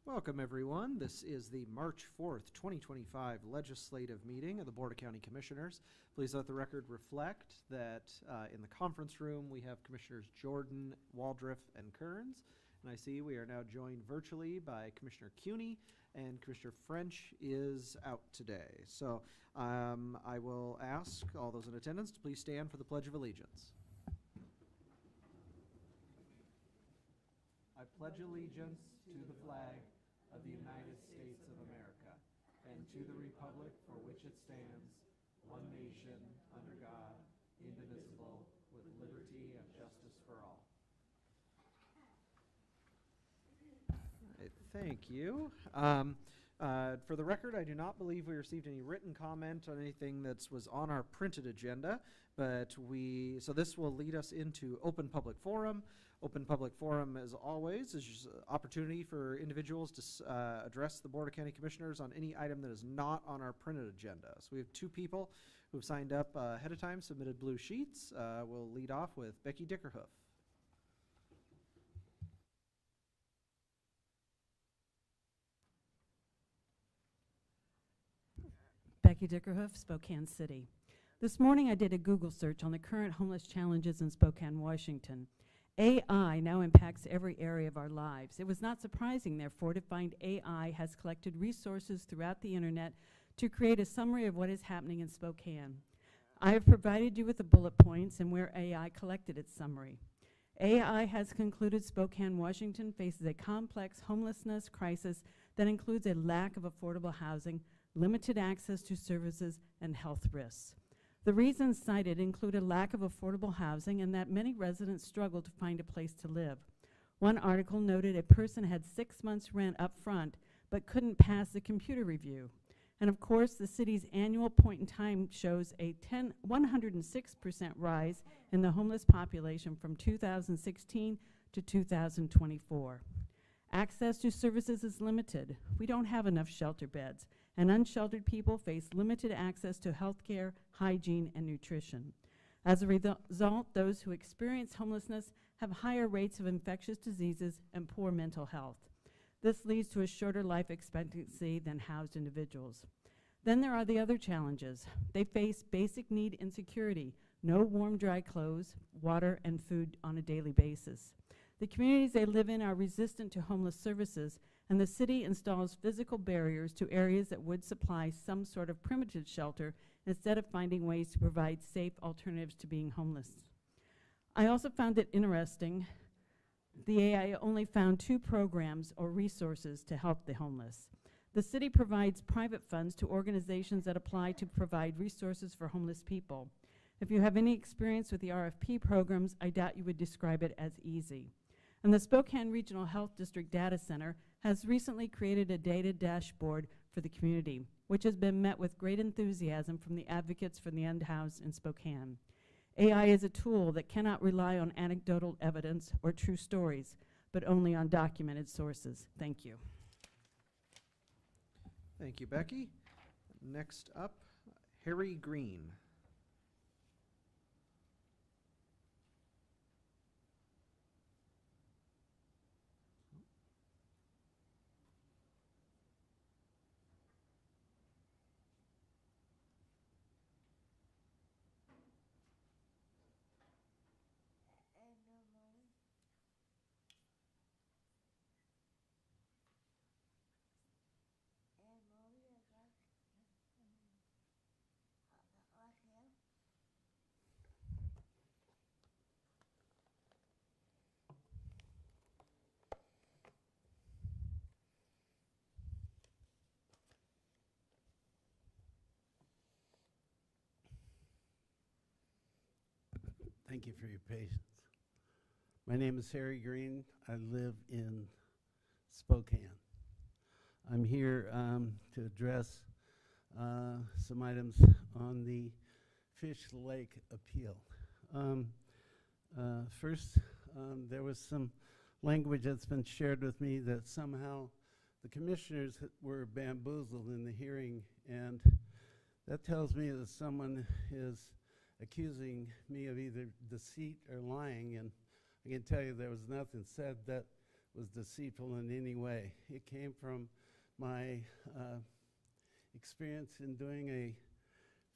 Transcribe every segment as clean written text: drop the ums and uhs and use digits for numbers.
Welcome, everyone. This is the March 4th, 2025 legislative meeting of the Board of County Commissioners. Please let the record reflect that in the conference room we have Commissioners Jordan, Waldriff, and Kearns. And I see we are now joined virtually by Commissioner Cuney, and Commissioner French is out today. So I will ask all those in attendance to please stand for the Pledge of Allegiance. I pledge allegiance to the flag of the United States of America and to the republic for which it stands, one nation, under God, indivisible, with liberty and justice for all. Thank you. For the record, I do not believe we received any written comment on anything that was on our printed agenda, but so this will lead us into open public forum. Open public forum, as always, is just an opportunity for individuals to address the Board of County Commissioners on any item that is not on our printed agenda. So we have two people who have signed up ahead of time, submitted blue sheets. We'll lead off with Becky Dickerhoof. Becky Dickerhoof, Spokane City. This morning I did a Google search on the current homeless challenges in Spokane, Washington. AI now impacts every area of our lives. It was not surprising, therefore, to find AI has collected resources throughout the internet to create a summary of what is happening in Spokane. I have provided you with the bullet points and where AI collected its summary. AI has concluded Spokane, Washington faces a complex homelessness crisis that includes a lack of affordable housing, limited access to services, and health risks. The reasons cited include a lack of affordable housing and that many residents struggle to find a place to live. One article noted a person had 6 months' rent up front but couldn't pass the computer review. And of course, the city's annual point in time shows a 106% rise in the homeless population from 2016 to 2024. Access to services is limited. We don't have enough shelter beds, and unsheltered people face limited access to health care, hygiene, and nutrition. As a result, those who experience homelessness have higher rates of infectious diseases and poor mental health. This leads to a shorter life expectancy than housed individuals. Then there are the other challenges. They face basic need insecurity, no warm, dry clothes, water, and food on a daily basis. The communities they live in are resistant to homeless services, and the city installs physical barriers to areas that would supply some sort of primitive shelter instead of finding ways to provide safe alternatives to being homeless. I also found it interesting the AI only found 2 programs or resources to help the homeless. The city provides private funds to organizations that apply to provide resources for homeless people. If you have any experience with the RFP programs, I doubt you would describe it as easy. And the Spokane Regional Health District Data Center has recently created a data dashboard for the community, which has been met with great enthusiasm from the advocates for the unhoused in Spokane. AI is a tool that cannot rely on anecdotal evidence or true stories, but only on documented sources. Thank you. Thank you, Becky. Next up, Harry Green. Thank you for your patience. My name is Harry Green. I live in Spokane. I'm here to address some items on the Fish Lake appeal. First, there was some language that's been shared with me that somehow the commissioners were bamboozled in the hearing, and that tells me that someone is accusing me of either deceit or lying, and I can tell you there was nothing said that was deceitful in any way. It came from my experience in doing a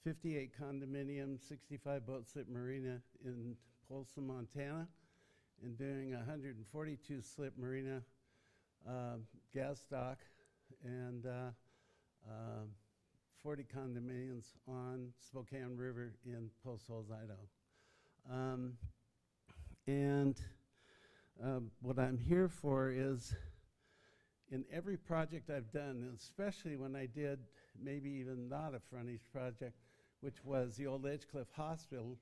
58 condominium, 65 boat slip marina in Folsom, Montana, and doing a 142 slip marina, gas dock, and 40 condominiums on Spokane River in Post Falls, Idaho. What I'm here for is, in every project I've done, and especially when I did maybe even not a frontage project, which was the old Edgecliff Hospital,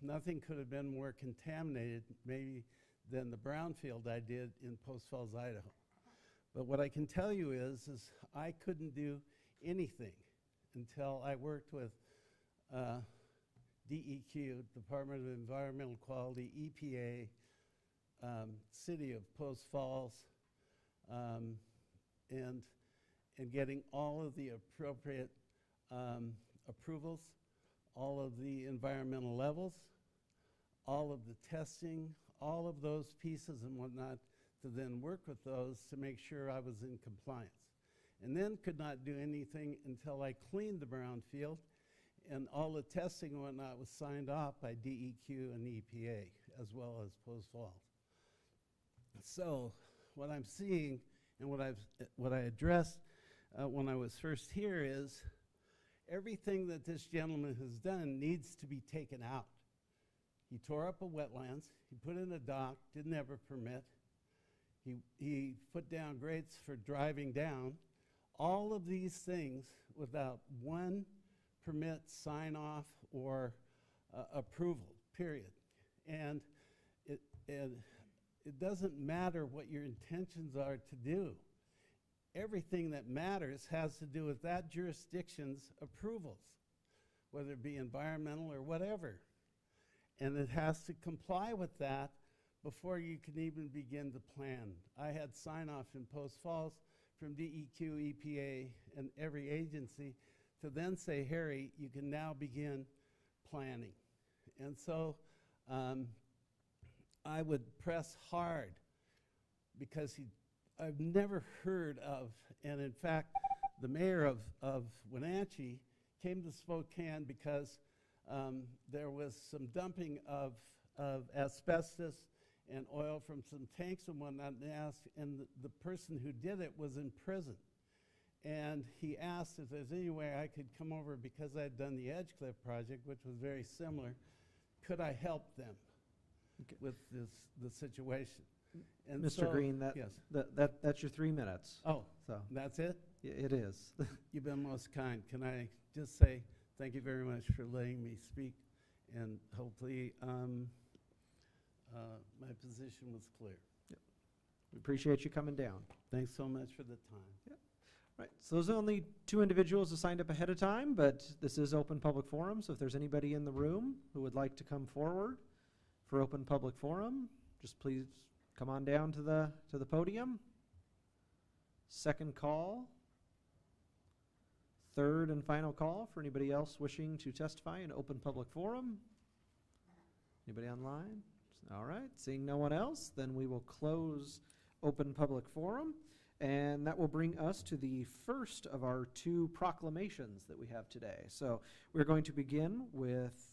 nothing could have been more contaminated maybe than the brownfield I did in Post Falls, Idaho. But what I can tell you is I couldn't do anything until I worked with DEQ, Department of Environmental Quality, EPA, City of Post Falls, and getting all of the appropriate approvals, all of the environmental levels, all of the testing, all of those pieces and whatnot, to then work with those to make sure I was in compliance. And then could not do anything until I cleaned the brownfield, and all the testing and whatnot was signed off by DEQ and EPA, as well as Post Falls. So what I'm seeing and what I addressed when I was first here is everything that this gentleman has done needs to be taken out. He tore up a wetlands, he put in a dock, didn't have a permit, he put down grates for driving down, all of these things without one permit, sign off, or approval, period. And it doesn't matter what your intentions are to do. Everything that matters has to do with that jurisdiction's approvals, whether it be environmental or whatever. And it has to comply with that before you can even begin to plan. I had sign-off in Post Falls from DEQ, EPA, and every agency to then say, Harry, you can now begin planning. And so I would press hard because I've never heard of, and in fact, the mayor of Wenatchee came to Spokane because there was some dumping of asbestos and oil from some tanks and whatnot, and the person who did it was in prison. And he asked if there's any way I could come over, because I'd done the Edgecliff project, which was very similar, could I help them with the situation? And Mr. Green, yes. that's your 3 minutes. Oh, So that's it? it is. You've been most kind. Can I just say thank you very much for letting me speak, and hopefully my position was clear. We appreciate you coming down. Thanks so much for the time. Right, so those are only 2 individuals who signed up ahead of time, but this is open public forum, so if there's anybody in the room who would like to come forward for open public forum, just please come on down to the podium. Second call. Third and final call for anybody else wishing to testify in open public forum. Anybody online? All right, seeing no one else, then we will close open public forum. And that will bring us to the first of our 2 proclamations that we have today. So we're going to begin with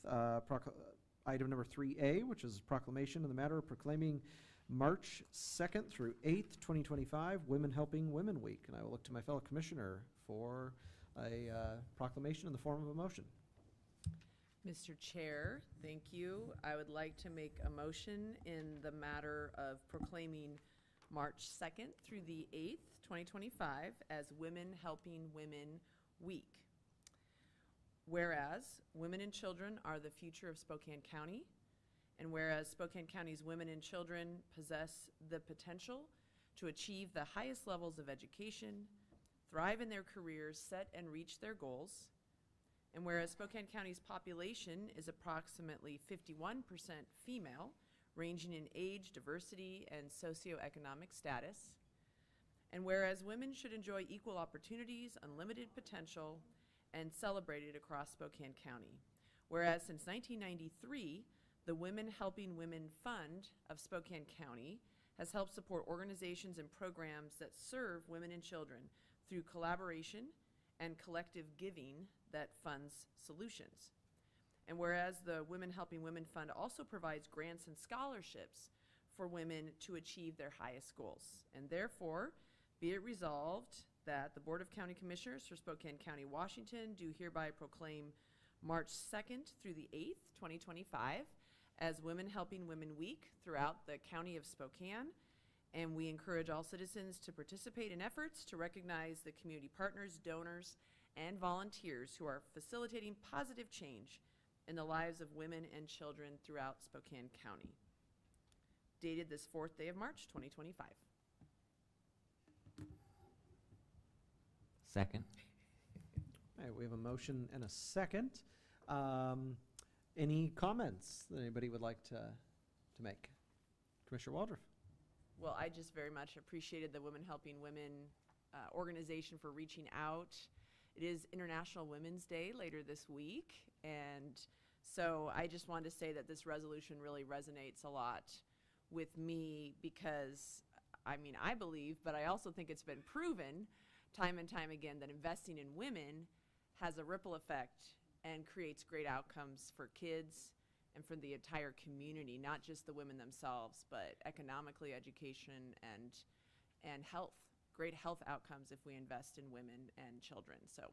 item number 3A, which is proclamation in the matter of proclaiming March 2nd through 8th, 2025, Women Helping Women Week. And I will look to my fellow commissioner for a proclamation in the form of a motion. Mr. Chair, thank you. I would like to make a motion in the matter of proclaiming March 2nd through the 8th, 2025 as Women Helping Women Week. Whereas women and children are the future of Spokane County, and whereas Spokane County's women and children possess the potential to achieve the highest levels of education, thrive in their careers, set and reach their goals, and whereas Spokane County's population is approximately 51% female, ranging in age, diversity, and socioeconomic status, and whereas women should enjoy equal opportunities, unlimited potential, and celebrated across Spokane County. Whereas since 1993, the Women Helping Women Fund of Spokane County has helped support organizations and programs that serve women and children through collaboration and collective giving that funds solutions. And whereas the Women Helping Women Fund also provides grants and scholarships for women to achieve their highest goals. And therefore, be it resolved that the Board of County Commissioners for Spokane County, Washington do hereby proclaim March 2nd through the 8th, 2025 as Women Helping Women Week throughout the County of Spokane. And we encourage all citizens to participate in efforts to recognize the community partners, donors, and volunteers who are facilitating positive change in the lives of women and children throughout Spokane County. Dated this 4th day of March, 2025. Second. All right, we have a motion and a second. Any comments that anybody would like to make? Commissioner Waldron. Well, I just very much appreciated the Women Helping Women organization for reaching out. It is International Women's Day later this week, and so I just wanted to say that this resolution really resonates a lot with me because, I mean, I believe, but I also think it's been proven time and time again that investing in women has a ripple effect and creates great outcomes for kids and for the entire community, not just the women themselves, but economically, education, and health, great health outcomes if we invest in women and children. So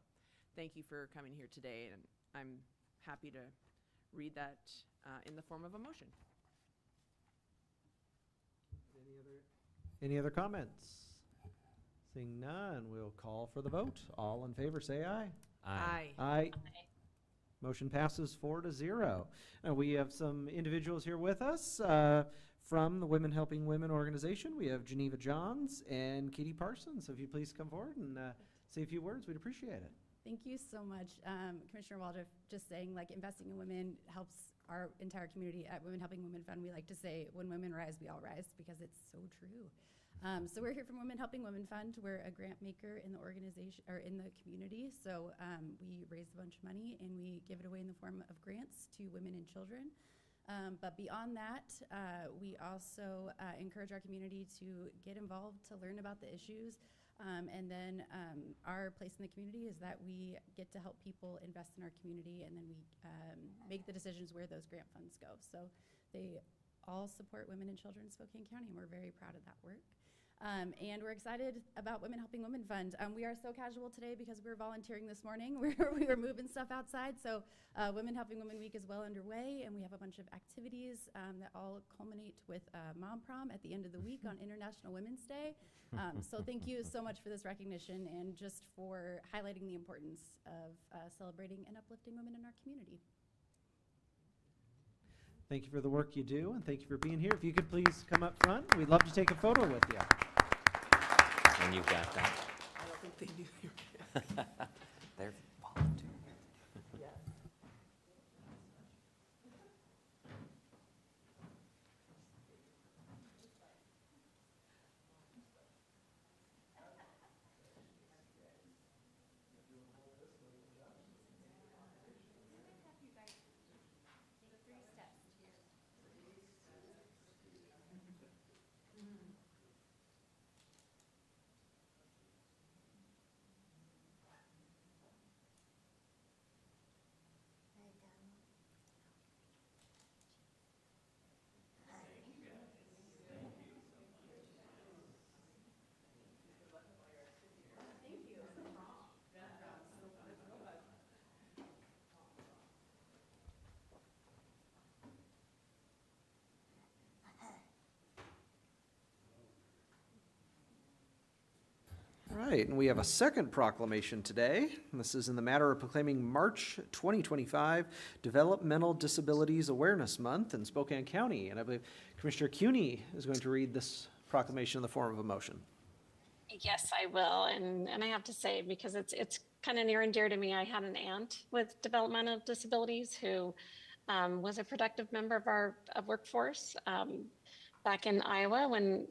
thank you for coming here today, and I'm happy to read that in the form of a motion. Any other comments? Seeing none, we'll call for the vote. All in favor, say aye. Aye. Aye. Motion passes 4-0. We have some individuals here with us from the Women Helping Women organization. We have Geneva Johns and Katie Parsons. So if you please come forward and say a few words, we'd appreciate it. Thank you so much. Commissioner Waldron, just saying, like, investing in women helps our entire community. At Women Helping Women Fund, we like to say, when women rise, we all rise, because it's so true. So we're here from Women Helping Women Fund. We're a grant maker in the organization, or in the community. So we raise a bunch of money and we give it away in the form of grants to women and children. But beyond that, we also encourage our community to get involved, to learn about the issues. And then our place in the community is that we get to help people invest in our community, and then we make the decisions where those grant funds go. So they all support women and children in Spokane County, and we're very proud of that work. And we're excited about Women Helping Women Fund. We are so casual today because we were volunteering this morning. we were moving stuff outside. So Women Helping Women Week is well underway, and we have a bunch of activities that all culminate with Mom Prom at the end of the week on International Women's Day. So thank you so much for this recognition and just for highlighting the importance of celebrating and uplifting women in our community. Thank you for the work you do, and thank you for being here. If you could please come up front, we'd love to take a photo with you. And you've got that. I don't think they knew they were They're volunteering. Right, and we have a second proclamation today. This is in the matter of proclaiming March 2025 Developmental Disabilities Awareness Month in Spokane County. And I believe Commissioner Cuney is going to read this proclamation in the form of a motion. Yes, I will. And I have to say, because it's kind of near and dear to me, I had an aunt with developmental disabilities who was a productive member of our workforce back in Iowa when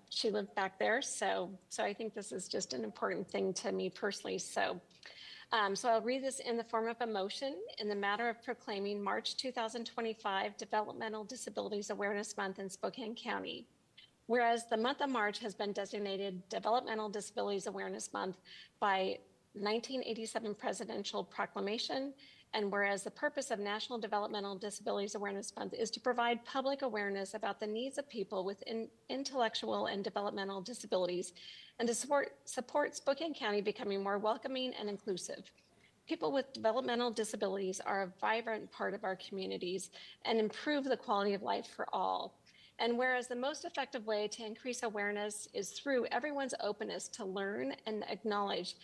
she lived back there. So I think this is just an important thing to me personally. So I'll read this in the form of a motion in the matter of proclaiming March 2025 Developmental Disabilities Awareness Month in Spokane County. Whereas the month of March has been designated Developmental Disabilities Awareness Month by 1987 presidential proclamation, and whereas the purpose of National Developmental Disabilities Awareness Month is to provide public awareness about the needs of people with intellectual and developmental disabilities and to support Spokane County becoming more welcoming and inclusive. People with developmental disabilities are a vibrant part of our communities and improve the quality of life for all. And whereas the most effective way to increase awareness is through everyone's openness to learn and acknowledge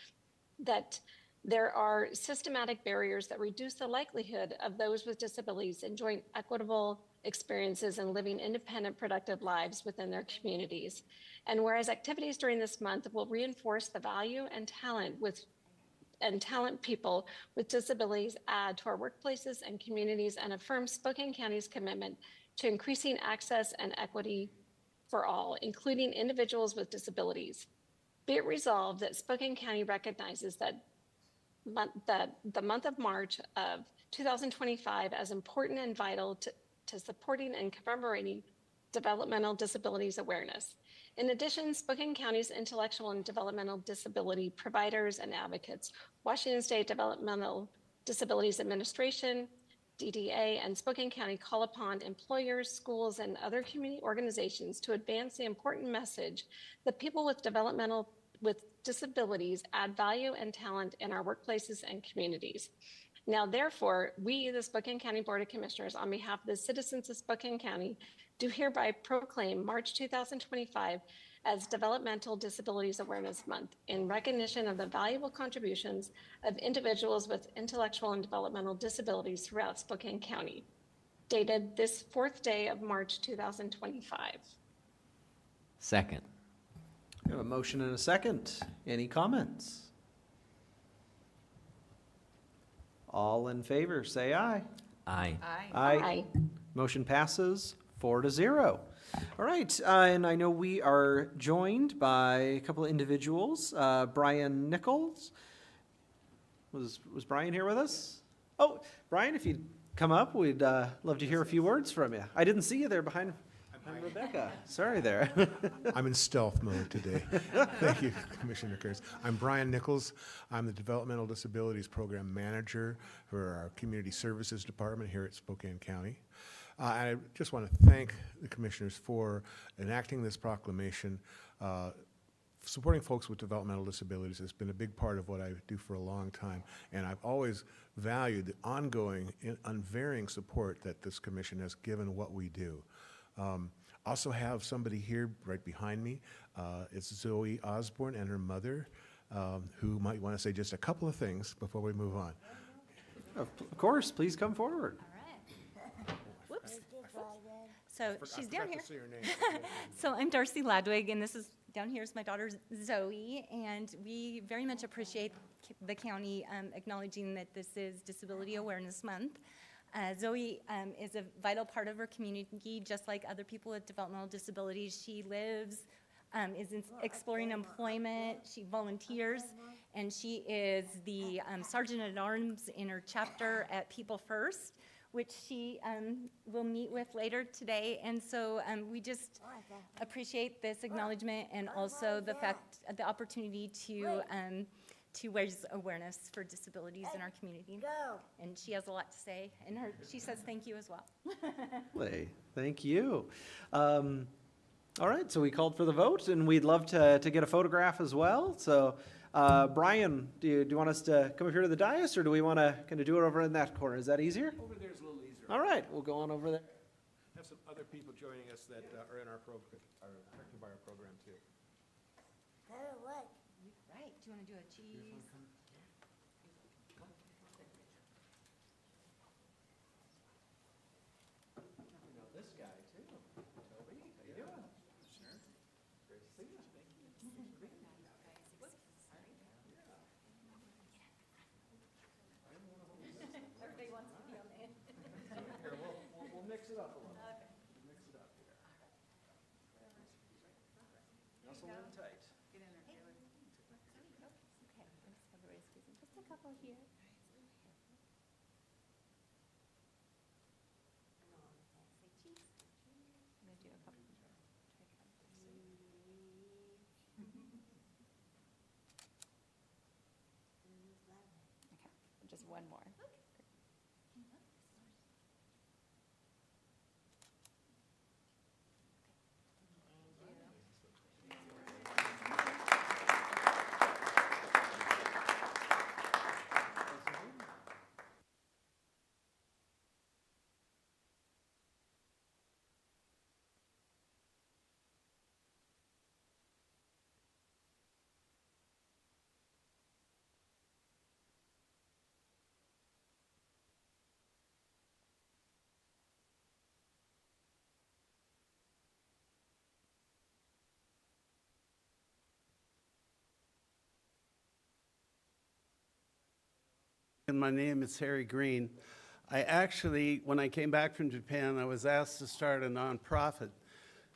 that there are systematic barriers that reduce the likelihood of those with disabilities enjoying equitable experiences and living independent, productive lives within their communities. And whereas activities during this month will reinforce the value and talent people with disabilities add to our workplaces and communities and affirm Spokane County's commitment to increasing access and equity for all, including individuals with disabilities. Be it resolved that Spokane County recognizes that the month of March of 2025 as important and vital to supporting and commemorating developmental disabilities awareness. In addition, Spokane County's intellectual and developmental disability providers and advocates, Washington State Developmental Disabilities Administration, DDA, and Spokane County call upon employers, schools, and other community organizations to advance the important message that people with disabilities add value and talent in our workplaces and communities. Now, therefore, we, the Spokane County Board of Commissioners, on behalf of the citizens of Spokane County, do hereby proclaim March 2025 as Developmental Disabilities Awareness Month in recognition of the valuable contributions of individuals with intellectual and developmental disabilities throughout Spokane County, dated this 4th day of March 2025. Second. We have a motion and a second. Any comments? All in favor, say aye. Aye. Aye. Motion passes 4-0. All right, and I know we are joined by a couple of individuals. Brian Nichols. Was Brian here with us? Oh, Brian, if you'd come up, we'd love to hear a few words from you. I didn't see you there behind Rebecca. Sorry there. I'm in stealth mode today. Thank you, Commissioner Kurtz. I'm Brian Nichols. I'm the Developmental Disabilities Program Manager for our Community Services Department here at Spokane County. I just want to thank the commissioners for enacting this proclamation. Supporting folks with developmental disabilities has been a big part of what I do for a long time, and I've always valued the ongoing, unvarying support that this commission has given what we do. Also have somebody here right behind me. It's Zoe Osborne and her mother, who might want to say just a couple of things before we move on. Of course, please come forward. Whoops. So she's down here. To say her name. So I'm Darcy Ladwig, and this is down here is my daughter Zoe, and we very much appreciate the county acknowledging that this is Disability Awareness Month. Zoe is a vital part of her community, just like other people with developmental disabilities. She lives, is exploring employment, she volunteers, and she is the Sergeant at Arms in her chapter at People First, which she will meet with later today. And so we just appreciate this acknowledgement and also the fact, the opportunity to raise awareness for disabilities in our community. And she has a lot to say, and she says thank you as well. Thank you. All right, so we called for the vote, and we'd love to get a photograph as well. So, Brian, do you want us to come up here to the dais, or do we want to kind of do it over in that corner? Is that easier? Over there is a little easier. All right, we'll go on over there. Have some other people joining us that are in our program, are affected by our program too. Right, do you want to do a cheese? This guy too. Toby, how you doing? Sure. Great to see you. Everybody wants to be on there. Here, we'll mix it up a little. Mix it up here. Nestle in tight. Just a couple here. Say cheese. I'm gonna do a couple. one more. And my name is Harry Green. I actually, when I came back from Japan, I was asked to start a nonprofit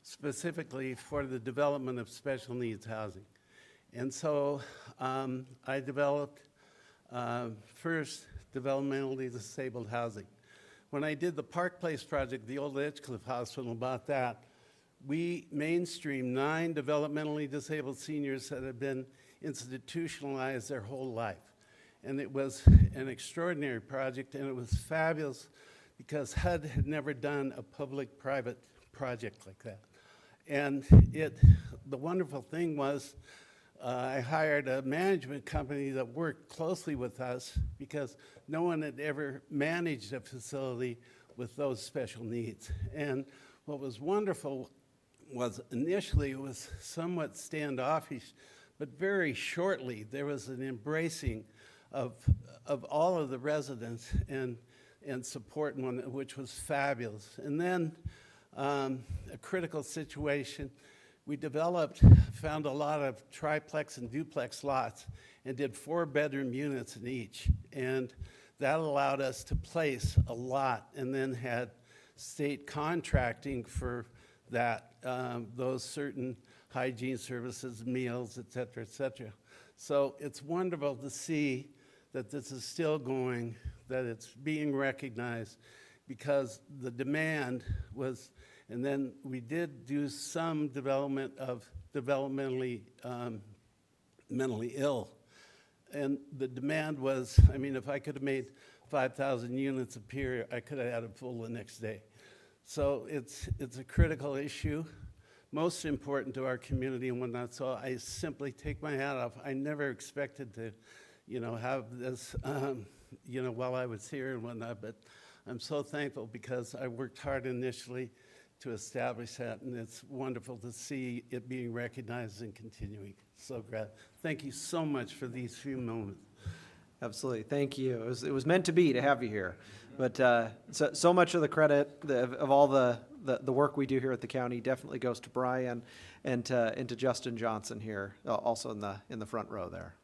specifically for the development of special needs housing. And so I developed first developmentally disabled housing. When I did the Park Place project, the old Edgecliff Hospital, bought that, we mainstreamed 9 developmentally disabled seniors that had been institutionalized their whole life. And it was an extraordinary project, and it was fabulous because HUD had never done a public-private project like that. And the wonderful thing was I hired a management company that worked closely with us because no one had ever managed a facility with those special needs. And what was wonderful was initially it was somewhat standoffish, but very shortly there was an embracing of all of the residents and support, which was fabulous. And then a critical situation, we found a lot of triplex and duplex lots and did 4-bedroom units in each. And that allowed us to place a lot and then had state contracting for that, those certain hygiene services, meals, et cetera, et cetera. So it's wonderful to see that this is still going, that it's being recognized, because the demand was, and then we did do some development of developmentally mentally ill. And the demand was, I mean, if I could have made 5,000 units appear, I could have had it full the next day. So it's a critical issue, most important to our community and whatnot. So I simply take my hat off. I never expected to, have this, while I was here and whatnot, but I'm so thankful because I worked hard initially to establish that, and it's wonderful to see it being recognized and continuing. So glad. Thank you so much for these few moments. Absolutely, thank you. It was meant to be to have you here, but so much of the credit of all the work we do here at the county definitely goes to Brian and to Justin Johnson here, also in the front row there.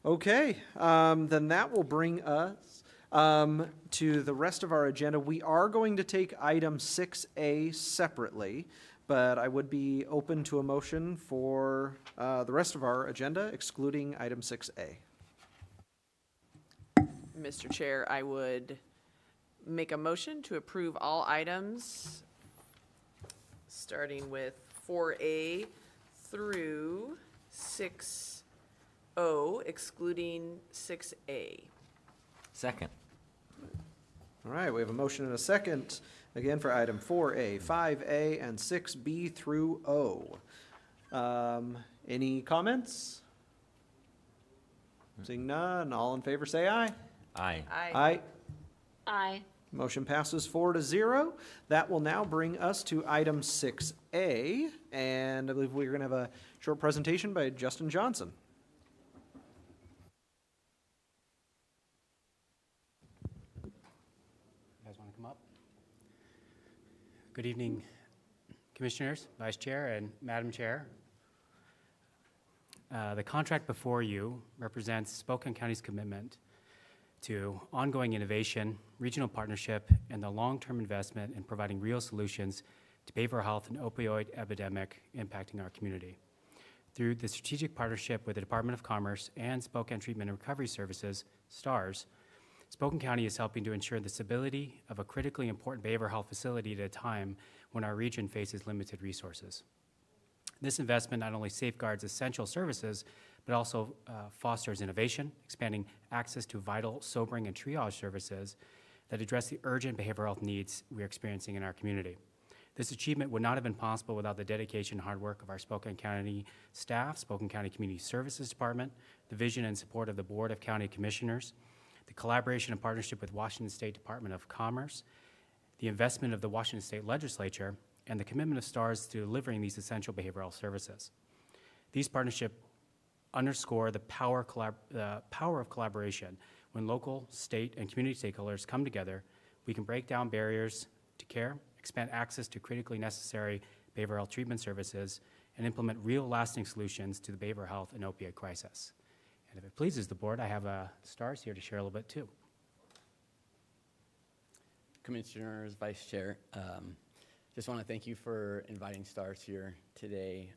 Okay, then that will bring us to the rest of our agenda. We are going to take item 6A separately, but I would be open to a motion for the rest of our agenda, excluding item 6A. Mr. Chair, I would make a motion to approve all items, starting with 4A through 6O, excluding 6A. Second. All right, we have a motion and a second, again for item 4A, 5A, and 6B through O. Any comments? Seeing none, all in favor say aye. Aye. Aye. Aye. Motion passes 4-0. That will now bring us to item 6A, and I believe we're going to have a short presentation by Justin Johnson. You guys want to come up? Good evening, Commissioners, Vice Chair, and Madam Chair. The contract before you represents Spokane County's commitment to ongoing innovation, regional partnership, and the long-term investment in providing real solutions to behavioral health and opioid epidemic impacting our community. Through the strategic partnership with the Department of Commerce and Spokane Treatment and Recovery Services, STARS, Spokane County is helping to ensure the stability of a critically important behavioral health facility at a time when our region faces limited resources. This investment not only safeguards essential services, but also fosters innovation, expanding access to vital sobering and triage services that address the urgent behavioral health needs we're experiencing in our community. This achievement would not have been possible without the dedication and hard work of our Spokane County staff, Spokane County Community Services Department, the vision and support of the Board of County Commissioners, the collaboration and partnership with Washington State Department of Commerce, the investment of the Washington State Legislature, and the commitment of STARS to delivering these essential behavioral health services. These partnerships underscore the power of collaboration. When local, state, and community stakeholders come together, we can break down barriers to care, expand access to critically necessary behavioral health treatment services, and implement real lasting solutions to the behavioral health and opioid crisis. And if it pleases the board, I have STARS here to share a little bit too. Commissioners, Vice Chair, just want to thank you for inviting STARS here today.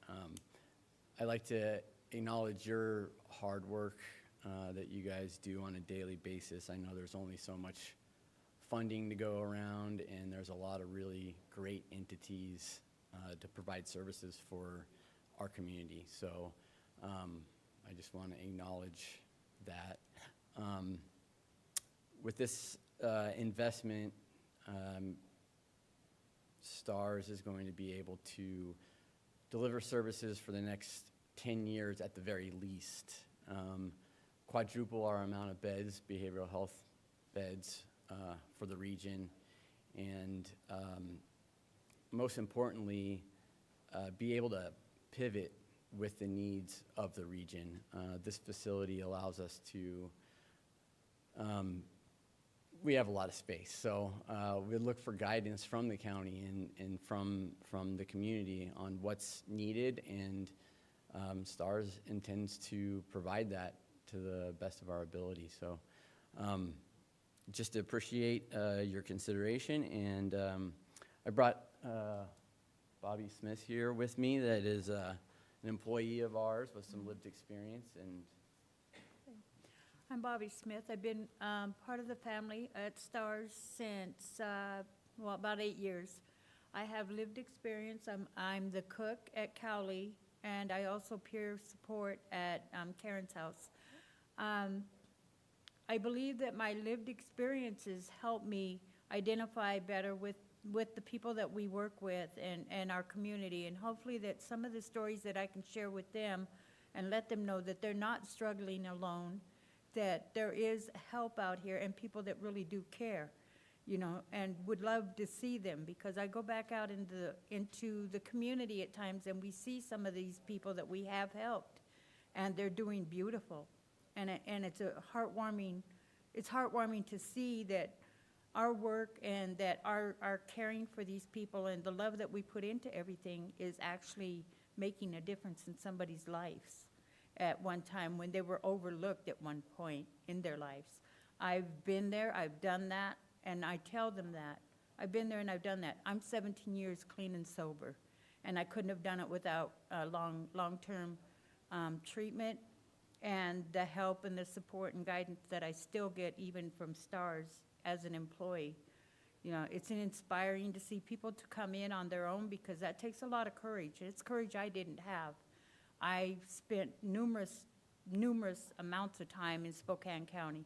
I'd like to acknowledge your hard work that you guys do on a daily basis. I know there's only so much funding to go around, and there's a lot of really great entities to provide services for our community. So I just want to acknowledge that. With this investment, STARS is going to be able to deliver services for the next 10 years at the very least. Quadruple our amount of beds, behavioral health beds for the region, and most importantly, be able to pivot with the needs of the region. This facility allows us to, we have a lot of space, so we look for guidance from the county and from the community on what's needed, and STARS intends to provide that to the best of our ability. So just to appreciate your consideration, and I brought Bobby Smith here with me, that is an employee of ours with some lived experience. And I'm Bobby Smith. I've been part of the family at STARS since, well, about 8 years. I have lived experience. I'm the cook at Cowley, and I also peer support at Karen's house. I believe that my lived experiences help me identify better with the people that we work with and our community, and hopefully that some of the stories that I can share with them and let them know that they're not struggling alone, that there is help out here and people that really do care, you know, and would love to see them, because I go back out into the community at times and we see some of these people that we have helped, and they're doing beautiful. And it's it's heartwarming to see that our work and that our caring for these people and the love that we put into everything is actually making a difference in somebody's lives at one time when they were overlooked at one point in their lives. I've been there, I've done that, and I tell them that. I've been there and I've done that. I'm 17 years clean and sober, and I couldn't have done it without long-term treatment and the help and the support and guidance that I still get even from STARS as an employee. You know, it's inspiring to see people to come in on their own, because that takes a lot of courage. It's courage I didn't have. I spent numerous amounts of time in Spokane County,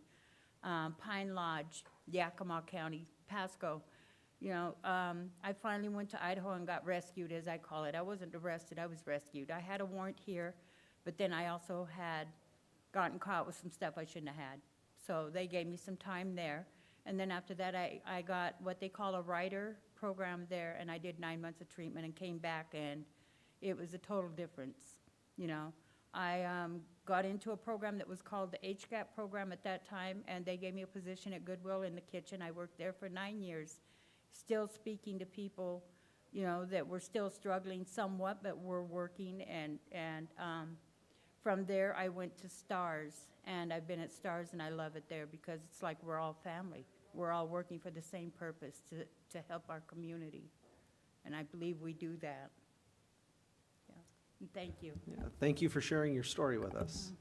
Pine Lodge, Yakima County, Pasco. You know, I finally went to Idaho and got rescued, as I call it. I wasn't arrested, I was rescued. I had a warrant here, but then I also had gotten caught with some stuff I shouldn't have had. So they gave me some time there. And then after that, I got what they call a rider program there, and I did 9 months of treatment and came back, and it was a total difference, you know. I got into a program that was called the HGAP program at that time, and they gave me a position at Goodwill in the kitchen. I worked there for 9 years, still speaking to people, you know, that were still struggling somewhat, but were working, and from there, I went to STARS, and I've been at STARS, and I love it there because it's like we're all family. We're all working for the same purpose, to help our community, and I believe we do that. Yeah. And thank you. Yeah, thank you for sharing your story with us.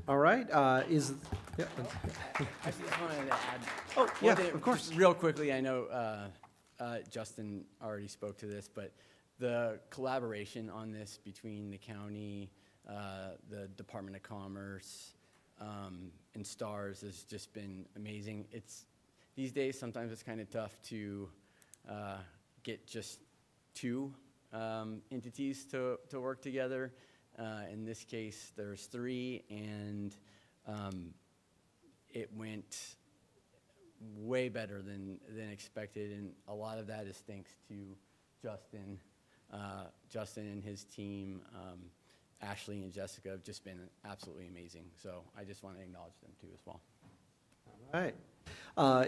All right, yeah. I just wanted to add. Oh, yeah, thing, of course. Just real quickly, I know Justin already spoke to this, but the collaboration on this between the county, the Department of Commerce, and STARS has just been amazing. These days, sometimes it's kind of tough to get just two entities to work together. In this case, there's three, and it went way better than expected, and a lot of that is thanks to Justin and his team. Ashley and Jessica have just been absolutely amazing. So I just want to acknowledge them too as well. All right.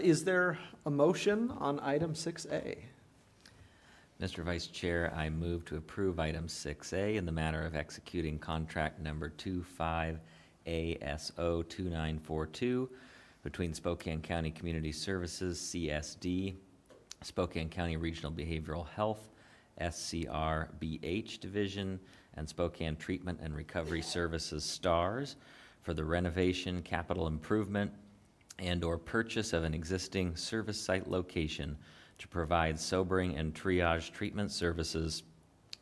Is there a motion on item 6A? Mr. Vice Chair, I move to approve item 6A in the matter of executing contract number 25ASO2942 between Spokane County Community Services, CSD, Spokane County Regional Behavioral Health, SCRBH Division, and Spokane Treatment and Recovery Services, STARS, for the renovation, capital improvement, and/or purchase of an existing service site location to provide sobering and triage treatment services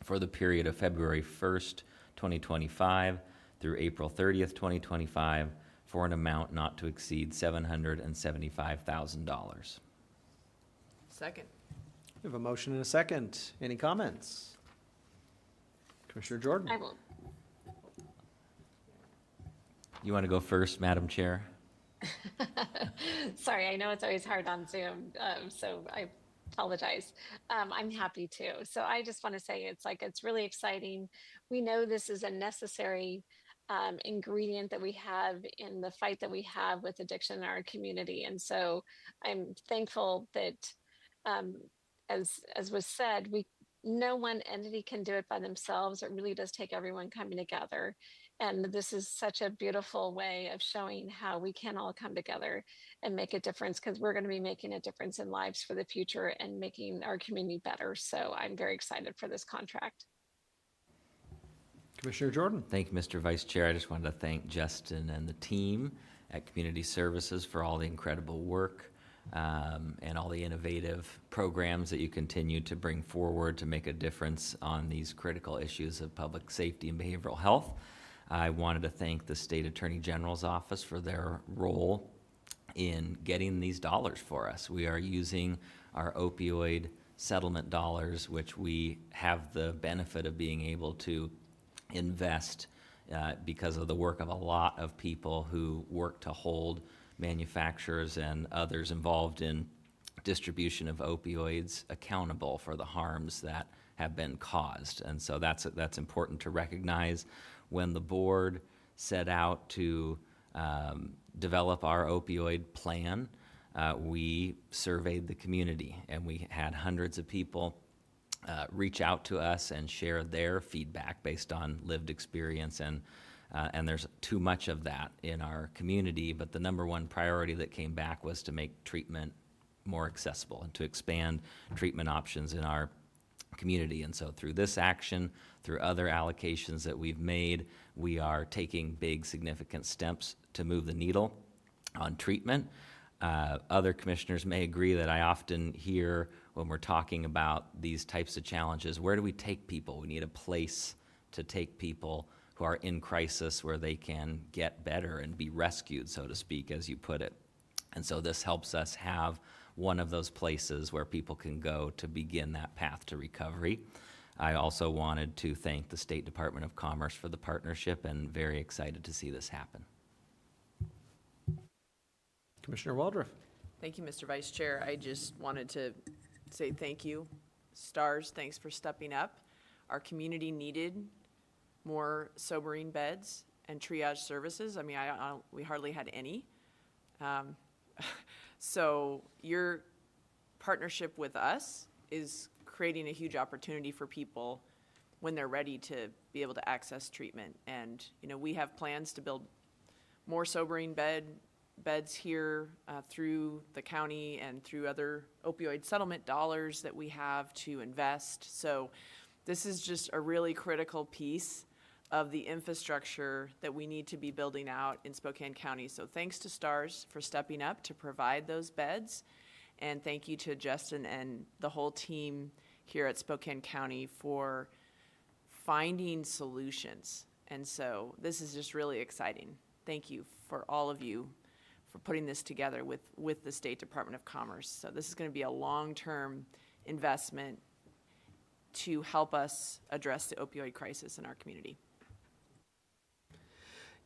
for the period of February 1st, 2025 through April 30th, 2025 for an amount not to exceed $775,000. Second. We have a motion and a second. Any comments? Commissioner Jordan? I will. You want to go first, Madam Chair? Sorry, I know it's always hard on Zoom, so I apologize. I'm happy to. So I just want to say it's really exciting. We know this is a necessary ingredient that we have in the fight that we have with addiction in our community. And so I'm thankful that, as was said, no one entity can do it by themselves. It really does take everyone coming together. And this is such a beautiful way of showing how we can all come together and make a difference, because we're going to be making a difference in lives for the future and making our community better. So I'm very excited for this contract. Commissioner Jordan? Thank you, Mr. Vice Chair. I just wanted to thank Justin and the team at Community Services for all the incredible work and all the innovative programs that you continue to bring forward to make a difference on these critical issues of public safety and behavioral health. I wanted to thank the State Attorney General's office for their role in getting these dollars for us. We are using our opioid settlement dollars, which we have the benefit of being able to invest because of the work of a lot of people who work to hold manufacturers and others involved in distribution of opioids accountable for the harms that have been caused. And so that's important to recognize. When the board set out to develop our opioid plan, we surveyed the community, and we had hundreds of people reach out to us and share their feedback based on lived experience, and there's too much of that in our community, but the number one priority that came back was to make treatment more accessible and to expand treatment options in our community. And so through this action, through other allocations that we've made, we are taking big, significant steps to move the needle on treatment. Other commissioners may agree that I often hear when we're talking about these types of challenges, where do we take people? We need a place to take people who are in crisis where they can get better and be rescued, so to speak, as you put it. And so this helps us have one of those places where people can go to begin that path to recovery. I also wanted to thank the State Department of Commerce for the partnership, and very excited to see this happen. Commissioner Waldron? Thank you, Mr. Vice Chair. I just wanted to say thank you. STARS, thanks for stepping up. Our community needed more sobering beds and triage services. I mean, we hardly had any. So your partnership with us is creating a huge opportunity for people when they're ready to be able to access treatment. And, we have plans to build more sobering beds here through the county and through other opioid settlement dollars that we have to invest. So this is just a really critical piece of the infrastructure that we need to be building out in Spokane County. So thanks to STARS for stepping up to provide those beds. And thank you to Justin and the whole team here at Spokane County for finding solutions. And so this is just really exciting. Thank you for all of you for putting this together with the State Department of Commerce. So this is going to be a long-term investment to help us address the opioid crisis in our community.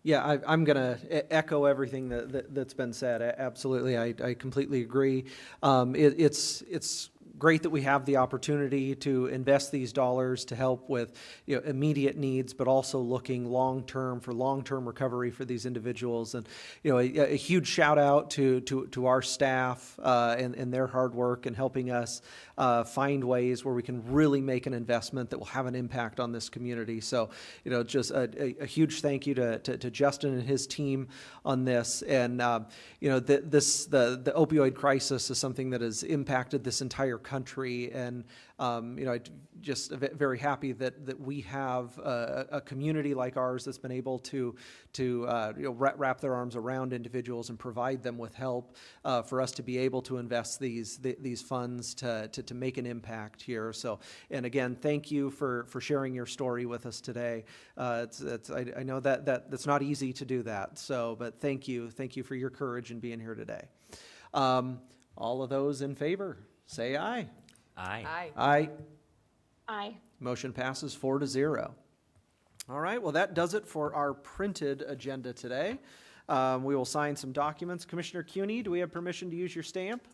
Yeah, I'm going to echo everything that's been said. Absolutely, I completely agree. It's great that we have the opportunity to invest these dollars to help with immediate needs, but also looking long-term for long-term recovery for these individuals. And a huge shout out to our staff and their hard work in helping us find ways where we can really make an investment that will have an impact on this community. So just a huge thank you to Justin and his team on this. And the opioid crisis is something that has impacted this entire country, and I'm just very happy that we have a community like ours that's been able to wrap their arms around individuals and provide them with help for us to be able to invest these funds to make an impact here. So, and again, thank you for sharing your story with us today. I know that's not easy to do that. So, but thank you for your courage in being here today. All of those in favor, say aye. Aye. Aye. Aye. Aye. Motion passes 4-0. All right, well, that does it for our printed agenda today. We will sign some documents. Commissioner Cuney, do we have permission to use your stamp?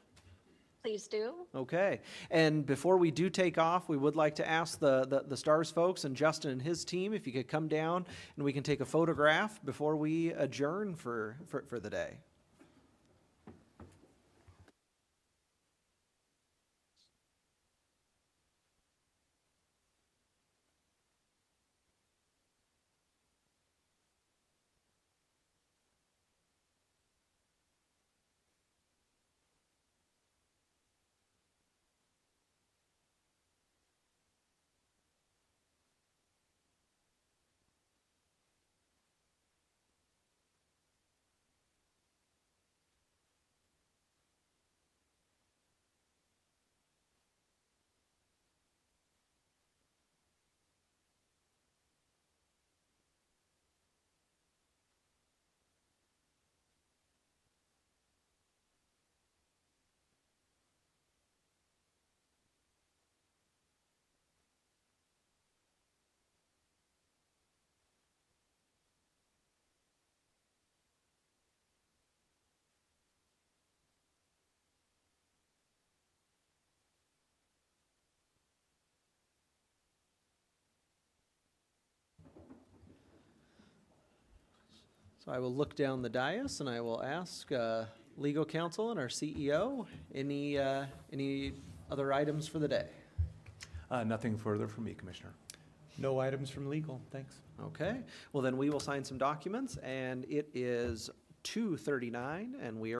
Please do. Okay, and before we do take off, we would like to ask the STARS folks and Justin and his team if you could come down and we can take a photograph before we adjourn for the day. So I will look down the dais and I will ask legal counsel and our CEO, any other items for the day? Nothing further from me, Commissioner. No items from legal, thanks. Okay, well then we will sign some documents, and it is 2:39 and we are